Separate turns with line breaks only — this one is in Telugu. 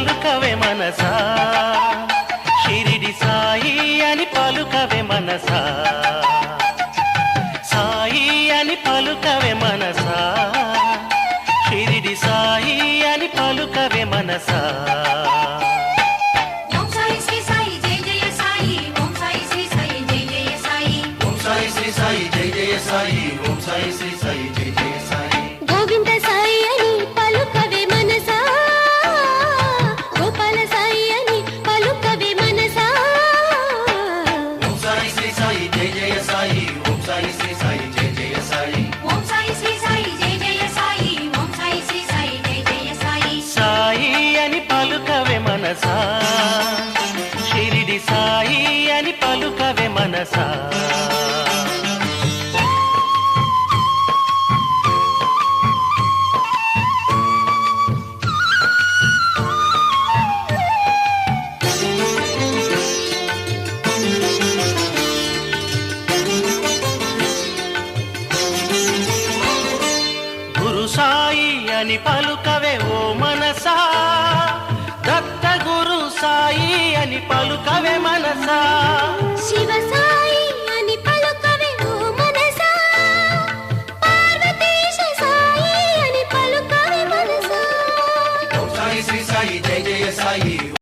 పలుకవే మనసా షిరిడి సాయి అని పలుకవే మనసా సాయి అని పలుకవే మనసా షిరిడి సాయి అని పలుకవే మనసా
ఓం సాయి శ్రీ సాయి జై జయ సాయి ఓం సాయి శ్రీ సాయి జై జయ సాయి
ఓం సాయి శ్రీ సాయి జై జయ సాయి ఓం సాయి శ్రీ సాయి జై జయ సాయి
గోవింద సాయి అని పలుకవే మనసా గోపాల సాయి అని పలుకవే మనసా
ఓం సాయి శ్రీ సాయి జై జయ సాయి ఓం సాయి శ్రీ సాయి జై జయ సాయి
ఓం సాయి శ్రీ సాయి జై జయ సాయి ఓం సాయి శ్రీ సాయి జై జయ సాయి
సాయి అని పలుకవే మనసా షిరిడి సాయి అని పలుకవే మనసా గురు సాయి అని పలుకవే ఓ మనసా దత్త గురు సాయి అని పలుకవే మనసా